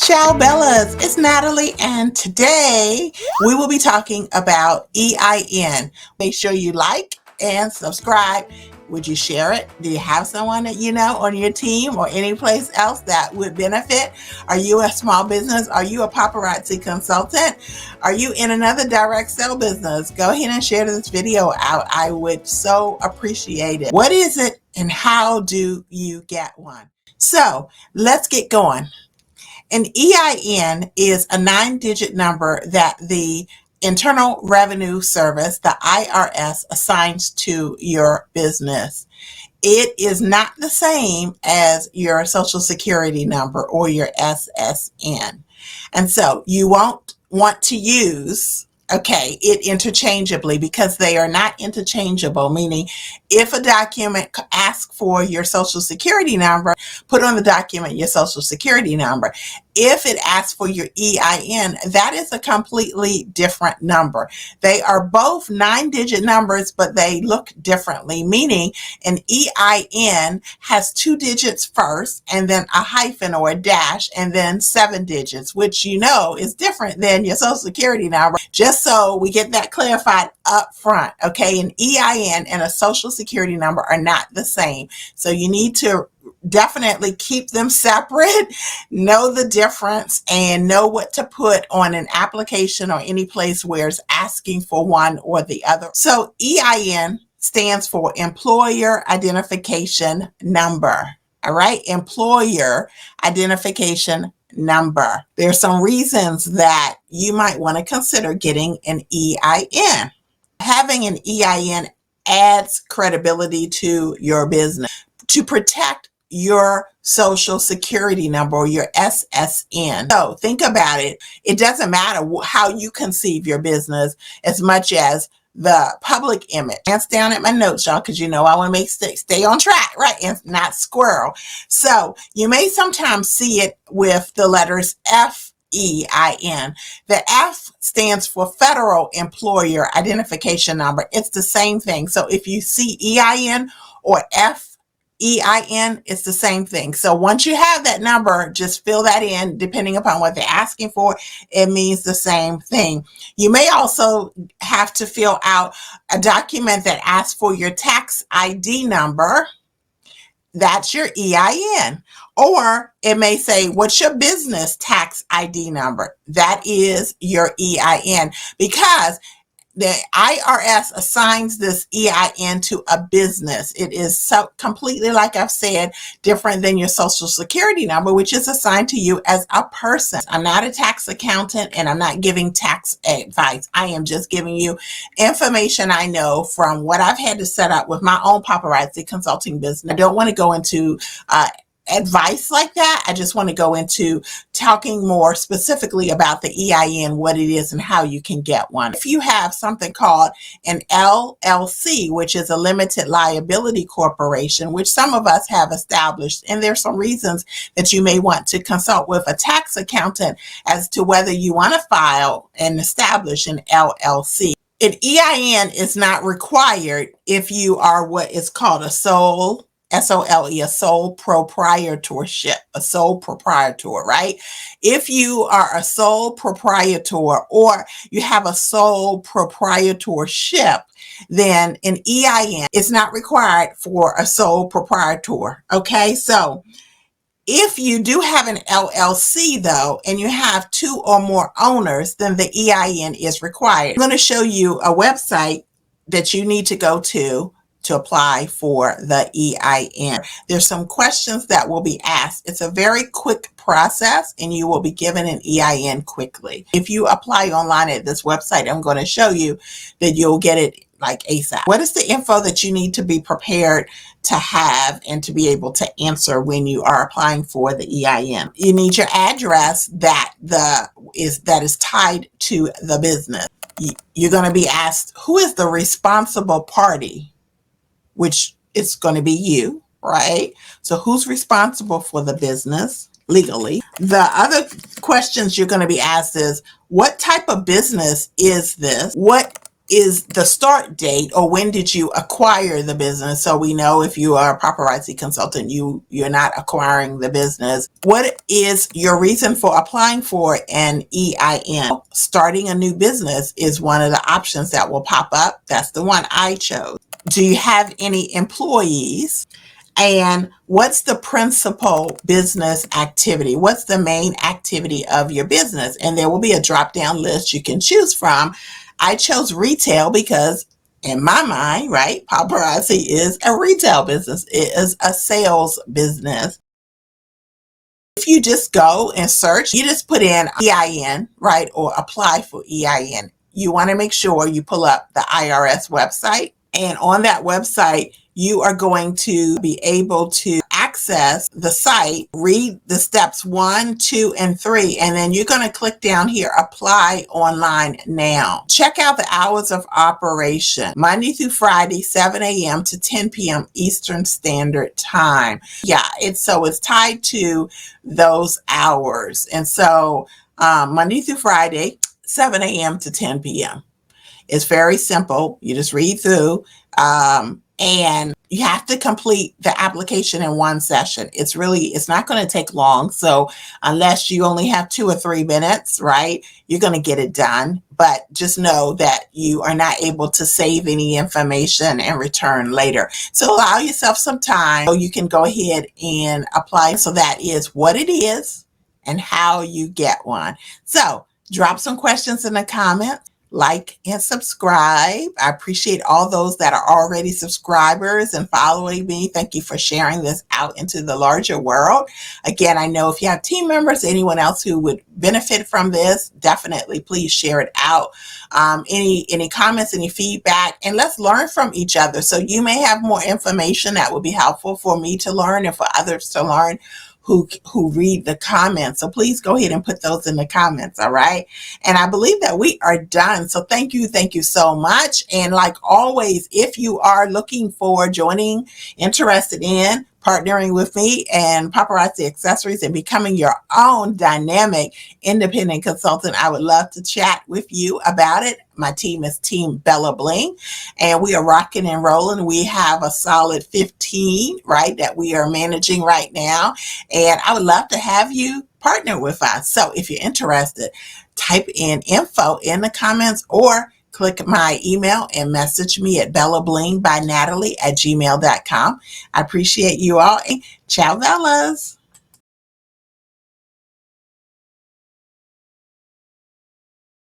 Ciao Bellas, it's Natalie, and today we will be talking about EIN. Make sure you like and subscribe. Would you share it? Do you have someone that you know on your team or any place else that would benefit? Are you a small business? Are you a paparazzi consultant? Are you in another direct sell business? Go ahead and share this video out. I would so appreciate it. What is it and how do you get one? So let's get going. An EIN is a 9-digit number that the Internal Revenue Service, the IRS, assigns to your business. It is not the same as your Social Security number or your SSN. And so you won't want to use it interchangeably because they are not interchangeable, meaning if a document asks for your Social Security number, put on the document your Social Security number. If it asks for your EIN, that is a completely different number. They are both 9-digit numbers, but they look differently, meaning an EIN has 2 digits first and then a hyphen or a dash and then 7 digits, which you know is different than your Social Security number. Just so we get that clarified up front, okay? An EIN and a Social Security number are not the same. So you need to definitely keep them separate, know the difference, and know what to put on an application or any place where it's asking for one or the other. So EIN stands for Employer Identification Number. All right, Employer Identification Number. There's some reasons that you might want to consider getting an EIN. Having an EIN adds credibility to your business. To protect your Social Security number or your SSN. So think about it. It doesn't matter how you conceive your business as much as the public image. Hands down at my notes, y'all, because you know I want to make stay on track, right? And not squirrel. So you may sometimes see it with the letters FEIN. The F stands for Federal Employer Identification Number. It's the same thing. So if you see EIN or FEIN, it's the same thing. So once you have that number, just fill that in depending upon what they're asking for. It means the same thing. You may also have to fill out a document that asks for your tax ID number. That's your EIN. Or it may say, what's your business tax ID number? That is your EIN, because the IRS assigns this EIN to a business. It is so completely, like I've said, different than your Social Security number, which is assigned to you as a person. I'm not a tax accountant and I'm not giving tax advice. I am just giving you information I know from what I've had to set up with my own paparazzi consulting business. I don't want to go into advice like that. I just want to go into talking more specifically about the EIN, what it is and how you can get one. If you have something called an LLC, which is a limited liability corporation, which some of us have established, and there's some reasons that you may want to consult with a tax accountant as to whether you want to file and establish an LLC. An EIN is not required if you are what is called a sole SOLE, a sole proprietorship, a sole proprietor, right? If you are a sole proprietor or you have a sole proprietorship, then an EIN is not required for a sole proprietor, okay? So if you do have an LLC though, and you have 2 or more owners, then the EIN is required. I'm going to show you a website that you need to go to apply for the EIN. There's some questions that will be asked. It's a very quick process and you will be given an EIN quickly. If you apply online at this website, I'm going to show you that you'll get it like ASAP. What is the info that you need to be prepared to have and to be able to answer when you are applying for the EIN? You need your address that is tied to the business. You're going to be asked, who is the responsible party? Which is going to be you, right? So who's responsible for the business legally? The other questions you're going to be asked is, what type of business is this? What is the start date, or when did you acquire the business? So we know if you are a paparazzi consultant, you're not acquiring the business. What is your reason for applying for an EIN? Starting a new business is one of the options that will pop up. That's the one I chose. Do you have any employees? And what's the principal business activity? What's the main activity of your business? And there will be a drop down list you can choose from. I chose retail because in my mind, right, Paparazzi is a retail business. It is a sales business. If you just go and search, you just put in EIN, right, or apply for EIN. You want to make sure you pull up the IRS website. And on that website, you are going to be able to access the site, read the steps 1, 2, and 3, and then you're going to click down here, apply online now. Check out the hours of operation, Monday through Friday, 7 a.m. to 10 p.m. Eastern Standard Time. Yeah, it's tied to those hours. And so Monday through Friday, 7 a.m. to 10 p.m. It's very simple. You just read through, and you have to complete the application in one session. It's not going to take long. So unless you only have 2 or 3 minutes, right, you're going to get it done. But just know that you are not able to save any information and return later. So allow yourself some time so you can go ahead and apply. So that is what it is and how you get one. So drop some questions in the comments. Like and subscribe. I appreciate all those that are already subscribers and following me. Thank you for sharing this out into the larger world. Again, I know if you have team members, anyone else who would benefit from this, definitely please share it out. Any comments, any feedback, and let's learn from each other. So you may have more information that would be helpful for me to learn and for others to learn who read the comments. So please go ahead and put those in the comments, all right? And I believe that we are done. So thank you so much. And like always, if you are looking for interested in partnering with me and Paparazzi Accessories and becoming your own dynamic independent consultant, I would love to chat with you about it. My team is Team Bella Bling, and we are rocking and rolling. We have a solid 15, right, that we are managing right now. And I would love to have you partner with us. So if you're interested, type in info in the comments or click my email and message me at bellablingby.natalie@gmail.com. I appreciate you all. Ciao, Bellas.